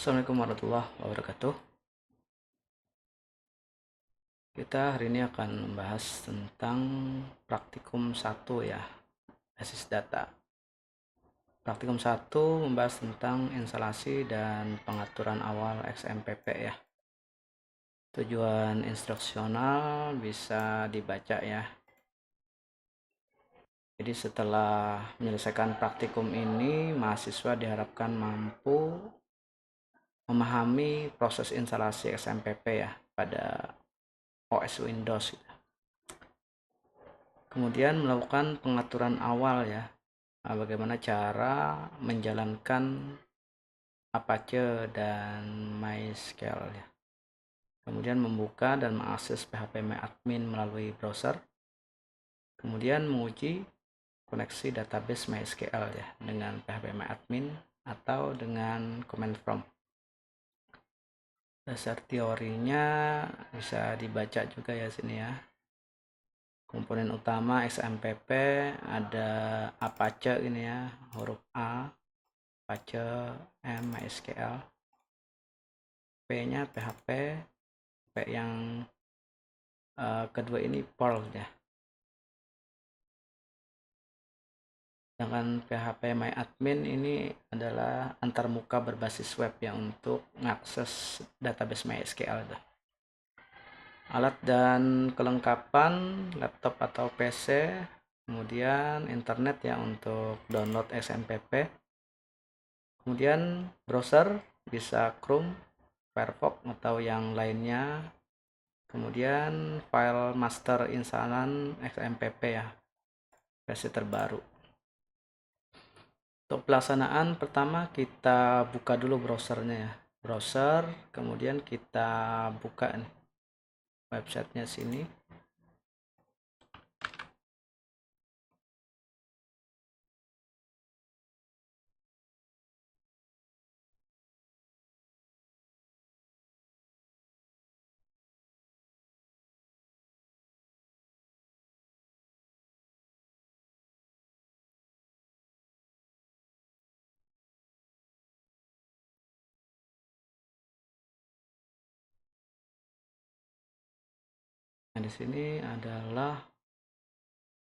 Assalamualaikum warahmatullahi wabarakatuh. Kita hari ini akan membahas tentang praktikum 1 ya, basis data. Praktikum 1 membahas tentang instalasi dan pengaturan awal XMPP ya. Tujuan instruksional bisa dibaca ya. Jadi setelah menyelesaikan praktikum ini, mahasiswa diharapkan mampu memahami proses instalasi XMPP ya pada OS Windows. Kemudian melakukan pengaturan awal ya, bagaimana cara menjalankan Apache dan MySQL ya. Kemudian membuka dan mengakses phpMyAdmin melalui browser. Kemudian menguji koneksi database MySQL ya dengan phpMyAdmin atau dengan command prompt. Dasar teorinya bisa dibaca juga ya sini ya. Komponen utama XMPP ada Apache ini ya, huruf A, Apache, M, MySQL. P-nya PHP, P yang kedua ini Perl ya. Sedangkan phpMyAdmin ini adalah antarmuka berbasis web ya untuk mengakses database MySQL. Alat dan kelengkapan laptop atau PC, kemudian internet ya untuk download XMPP. Kemudian browser bisa Chrome, Firefox atau yang lainnya. Kemudian file master instalan XMPP ya, versi terbaru. Untuk pelaksanaan pertama kita buka dulu browsernya ya. Browser, kemudian kita buka nih websitenya sini. Nah, di sini adalah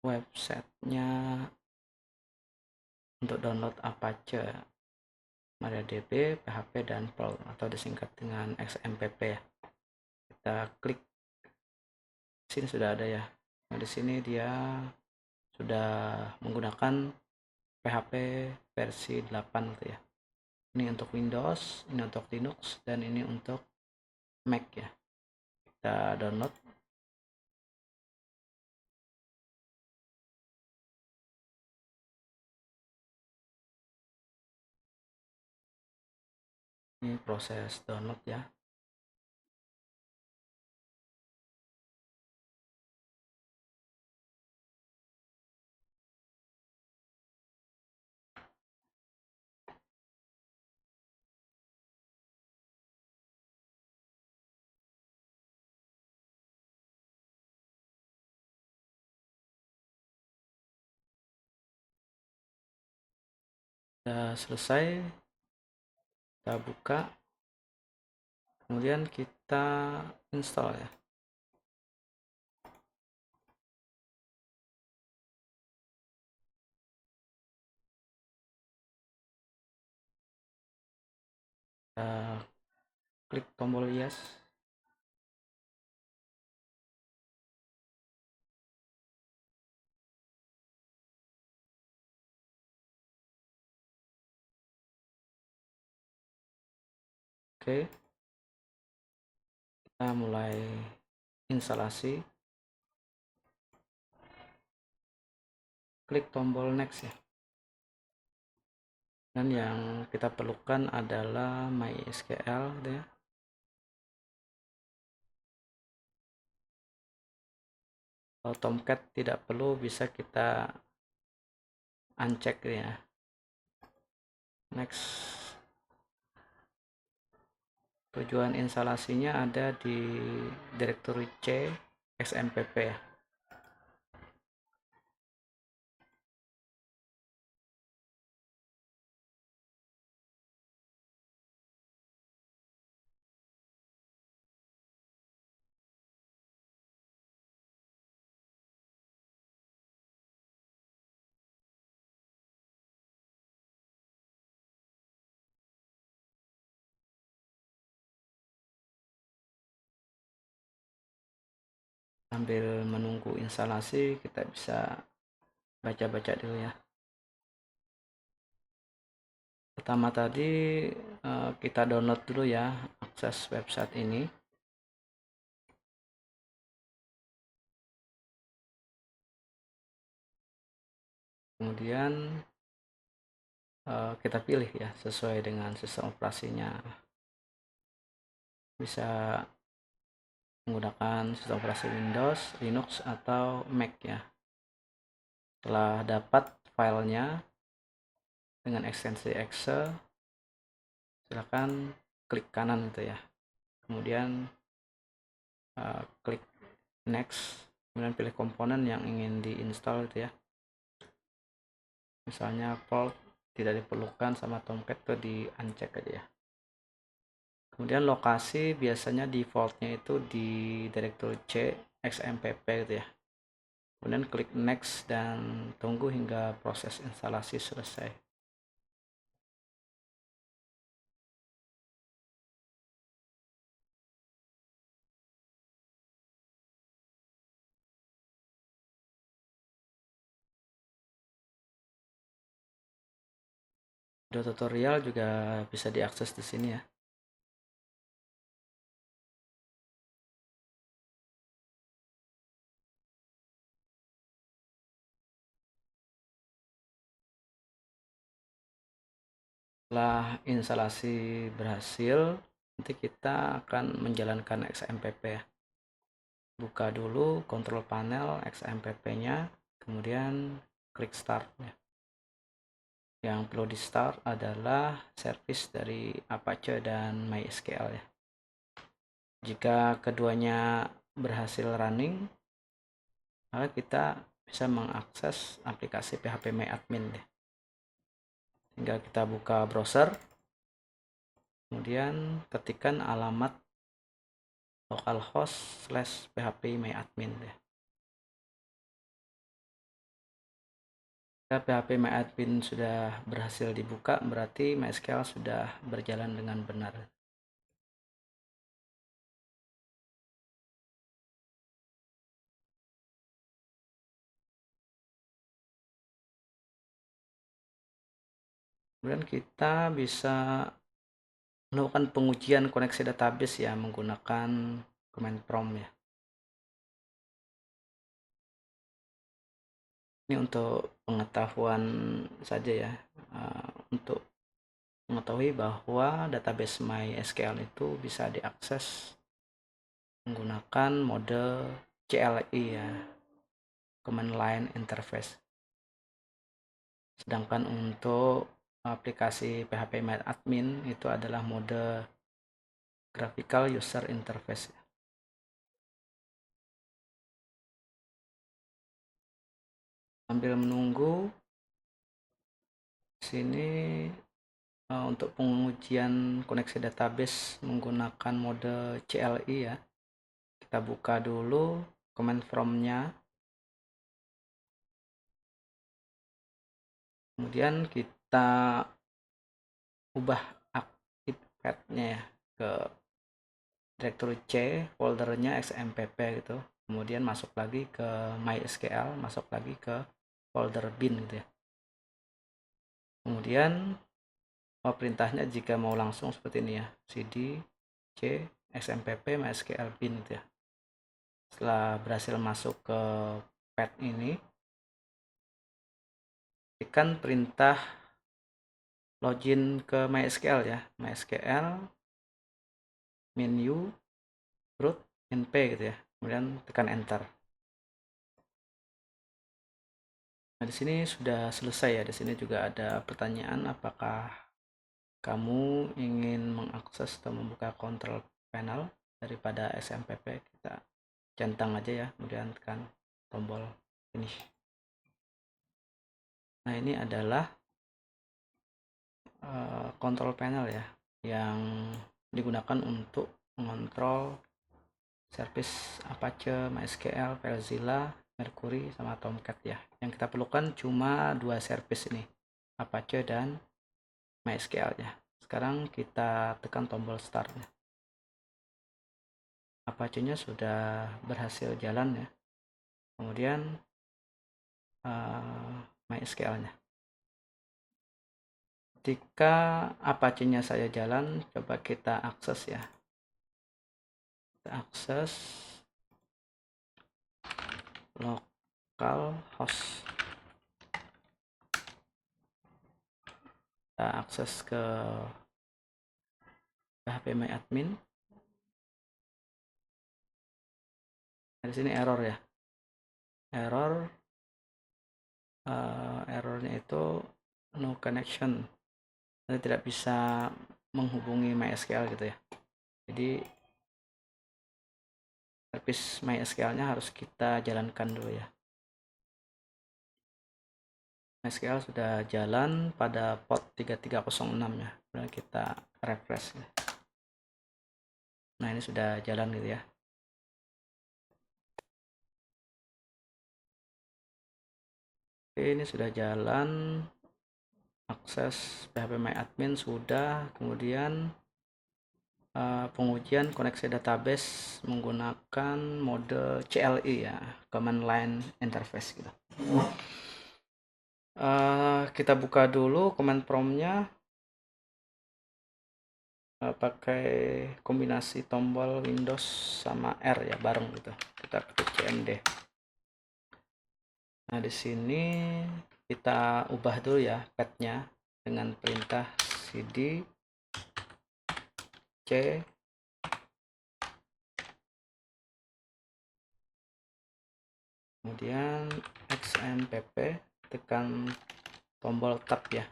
websitenya untuk download Apache, MariaDB, PHP dan Perl atau disingkat dengan XMPP ya. Kita klik sini sudah ada ya. Nah, di sini dia sudah menggunakan PHP versi 8 gitu ya. Ini untuk Windows, ini untuk Linux, dan ini untuk Mac ya. Kita download. Ini proses download ya. Sudah selesai, kita buka, kemudian kita install ya. Kita klik tombol yes. Oke, kita mulai instalasi. Klik tombol next ya. Dan yang kita perlukan adalah MySQL gitu ya. Kalau Tomcat tidak perlu, bisa kita uncheck ya. Next. Tujuan instalasinya ada di direktori C XMPP ya. Sambil menunggu instalasi, kita bisa baca-baca dulu ya. Pertama tadi kita download dulu ya akses website ini. Kemudian kita pilih ya sesuai dengan sistem operasinya. Bisa menggunakan sistem operasi Windows, Linux, atau Mac ya. Setelah dapat filenya dengan ekstensi Excel, silakan klik kanan gitu ya. Kemudian klik next, kemudian pilih komponen yang ingin diinstal gitu ya. Misalnya Vault tidak diperlukan sama Tomcat, itu di uncheck aja ya. Kemudian lokasi biasanya defaultnya itu di direktur C XMPP gitu ya. Kemudian klik next dan tunggu hingga proses instalasi selesai. Video tutorial juga bisa diakses di sini ya. Setelah instalasi berhasil, nanti kita akan menjalankan XMPP ya. Buka dulu control panel XMPP-nya, kemudian klik start ya. Yang perlu di start adalah service dari Apache dan MySQL ya. Jika keduanya berhasil running, maka kita bisa mengakses aplikasi phpMyAdmin deh. Tinggal kita buka browser, kemudian ketikkan alamat localhost/phpMyAdmin deh. Jika phpMyAdmin sudah berhasil dibuka, berarti MySQL sudah berjalan dengan benar. Kemudian kita bisa melakukan pengujian koneksi database ya menggunakan command prompt ya. Ini untuk pengetahuan saja ya, untuk mengetahui bahwa database MySQL itu bisa diakses menggunakan mode CLI ya, Command Line Interface. Sedangkan untuk aplikasi phpMyAdmin itu adalah mode Graphical User Interface. Sambil menunggu, sini untuk pengujian koneksi database menggunakan mode CLI ya. Kita buka dulu command prompt-nya. Kemudian kita ubah aktif path-nya ya ke direktur C, foldernya XMPP gitu. Kemudian masuk lagi ke MySQL, masuk lagi ke folder bin gitu ya. Kemudian perintahnya jika mau langsung seperti ini ya, cd c xmpp mysql bin gitu ya. Setelah berhasil masuk ke path ini, berikan perintah login ke MySQL ya, MySQL menu root np gitu ya, kemudian tekan enter. Nah, di sini sudah selesai ya. Di sini juga ada pertanyaan, apakah kamu ingin mengakses atau membuka control panel daripada XMPP. Kita centang aja ya, kemudian tekan tombol finish. Nah, ini adalah control panel ya, yang digunakan untuk mengontrol service Apache, MySQL, FileZilla, Mercury, sama Tomcat ya. Yang kita perlukan cuma dua service ini, Apache dan MySQL ya. Sekarang kita tekan tombol start ya. Apache-nya sudah berhasil jalan ya. Kemudian MySQL-nya. Jika Apache-nya saya jalan, coba kita akses ya. Kita akses localhost. Kita akses ke phpMyAdmin. Di sini error ya. Errornya itu no connection. Saya tidak bisa menghubungi MySQL gitu ya. Jadi service MySQL-nya harus kita jalankan dulu ya. MySQL sudah jalan pada port 3306 ya. Kemudian kita refresh ya. Nah, ini sudah jalan gitu ya. Oke, ini sudah jalan. Akses phpMyAdmin sudah. Kemudian pengujian koneksi database menggunakan mode CLI ya, Command Line Interface gitu. Kita buka dulu command prompt-nya. Pakai kombinasi tombol Windows sama R ya, bareng gitu. Kita ketik cmd. Nah, di sini kita ubah dulu ya path-nya dengan perintah cd c kemudian xmpp, tekan tombol tab ya.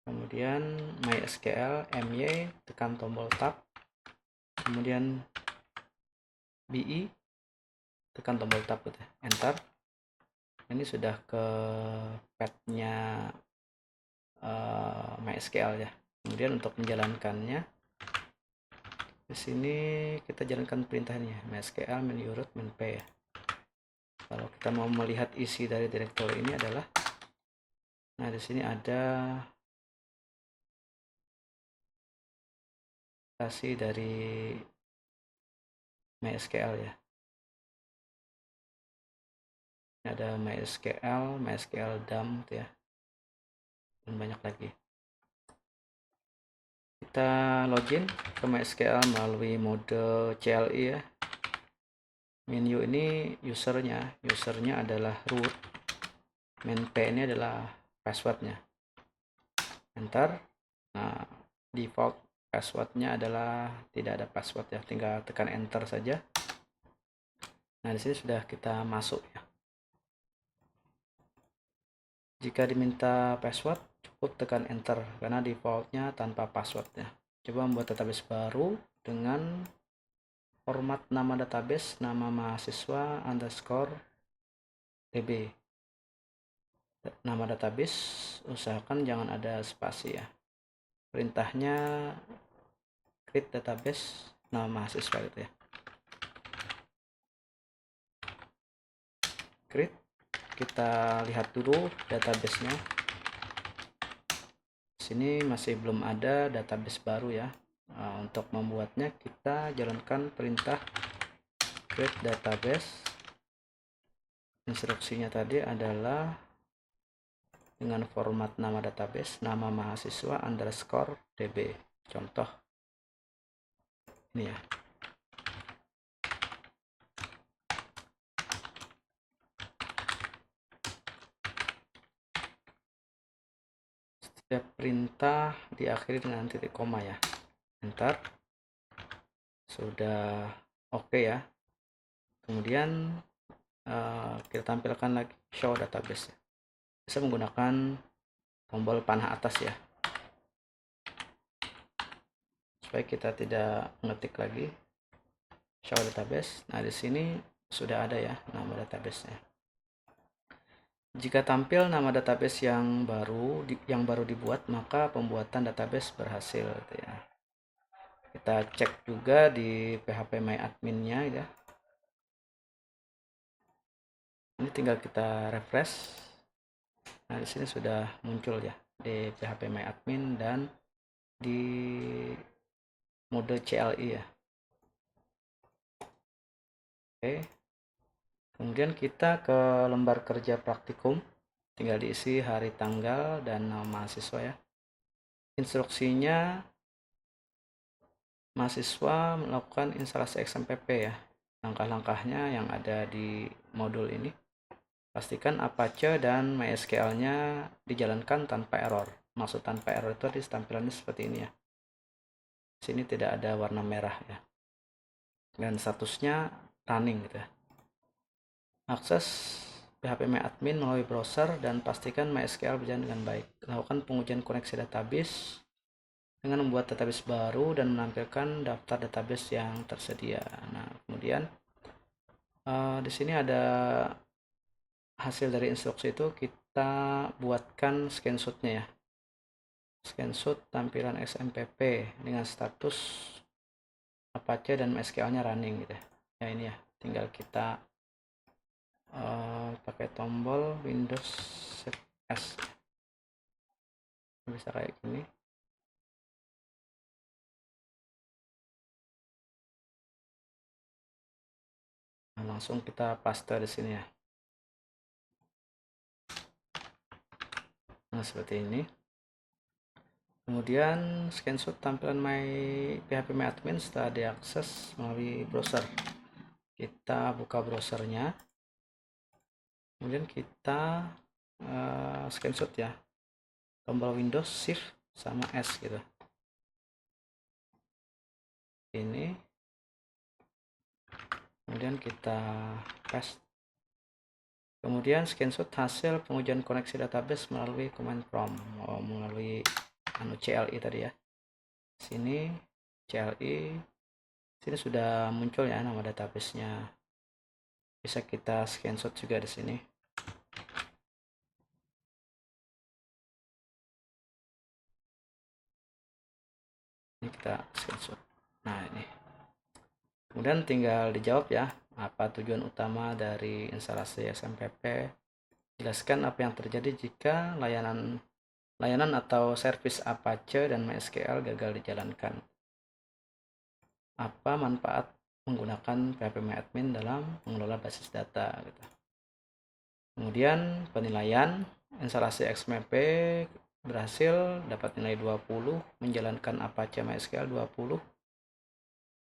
Kemudian MySQL my, tekan tombol tab. Kemudian bi, tekan tombol tab gitu ya. Enter. Ini sudah ke path-nya MySQL ya. Kemudian untuk menjalankannya, di sini kita jalankan perintahnya MySQL menu root -p ya. Kalau kita mau melihat isi dari directory ini adalah, nah di sini ada kasih dari MySQL ya. Ini ada MySQL dump ya, dan banyak lagi. Kita login ke MySQL melalui mode CLI ya. Menu ini usernya adalah root, main p ini adalah passwordnya. Enter. Nah, default passwordnya adalah tidak ada password ya, tinggal tekan enter saja. Nah, di sini sudah kita masuk ya. Jika diminta password, cukup tekan enter karena defaultnya tanpa password ya. Coba membuat database baru dengan format nama database nama mahasiswa underscore db. Nama database usahakan jangan ada spasi ya. Perintahnya create database nama mahasiswa gitu ya. Create, kita lihat dulu databasenya. Sini masih belum ada database baru ya. Nah, untuk membuatnya kita jalankan perintah create database. Instruksinya tadi adalah dengan format nama database nama mahasiswa underscore db. Contoh ini ya. Setiap perintah diakhiri dengan titik koma ya. Enter. Sudah oke ya. Kemudian kita tampilkan lagi show database. Bisa menggunakan tombol panah atas ya, supaya kita tidak mengetik lagi show database. Nah, di sini sudah ada ya nama databasenya. Jika tampil nama database yang baru dibuat, maka pembuatan database berhasil gitu ya. Kita cek juga di phpMyAdmin-nya ya. Ini tinggal kita refresh. Nah, di sini sudah muncul ya di phpMyAdmin dan di mode CLI ya. Oke. Kemudian kita ke lembar kerja praktikum, tinggal diisi hari tanggal dan nama mahasiswa ya. Instruksinya, mahasiswa melakukan instalasi XMPP ya. Langkah-langkahnya yang ada di modul ini. Pastikan Apache dan MySQL-nya dijalankan tanpa error. Maksud tanpa error itu di tampilannya seperti ini ya. Sini tidak ada warna merah ya. Dan statusnya running gitu ya. Akses phpMyAdmin melalui browser dan pastikan MySQL berjalan dengan baik. Lakukan pengujian koneksi database dengan membuat database baru dan menampilkan daftar database yang tersedia. Nah, kemudian di sini ada hasil dari instruksi itu, kita buatkan screenshotnya ya. Screenshot tampilan XMPP dengan status Apache dan MySQL-nya running gitu ya. Ya ini ya, tinggal kita pakai tombol Windows Shift S. Bisa kayak gini. Nah, langsung kita paste di sini ya. Nah, seperti ini. Kemudian screenshot tampilan phpMyAdmin setelah diakses melalui browser. Kita buka browsernya. Kemudian kita screenshot ya. Tombol Windows Shift sama S gitu. Ini. Kemudian kita paste. Kemudian screenshot hasil pengujian koneksi database melalui command prompt, melalui CLI tadi ya. Sini CLI, sini sudah muncul ya nama databasenya. Bisa kita screenshot juga di sini. Ini kita screenshot. Nah ini. Kemudian tinggal dijawab ya, apa tujuan utama dari instalasi XMPP. Jelaskan apa yang terjadi jika layanan atau servis Apache dan MySQL gagal dijalankan. Apa manfaat menggunakan phpMyAdmin dalam mengelola basis data gitu. Kemudian penilaian instalasi XMPP berhasil, dapat nilai 20, menjalankan Apache MySQL 20,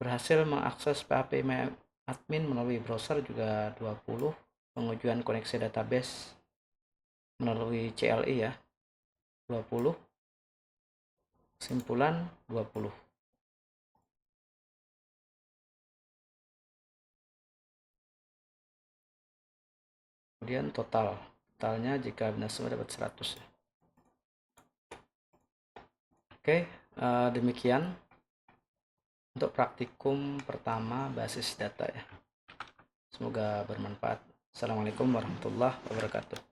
berhasil mengakses phpMyAdmin melalui browser juga 20, pengujian koneksi database melalui CLI ya 20, kesimpulan 20. Kemudian totalnya jika benar semua dapat 100 ya. Oke, demikian untuk praktikum pertama basis data ya. Semoga bermanfaat. Assalamualaikum warahmatullahi wabarakatuh.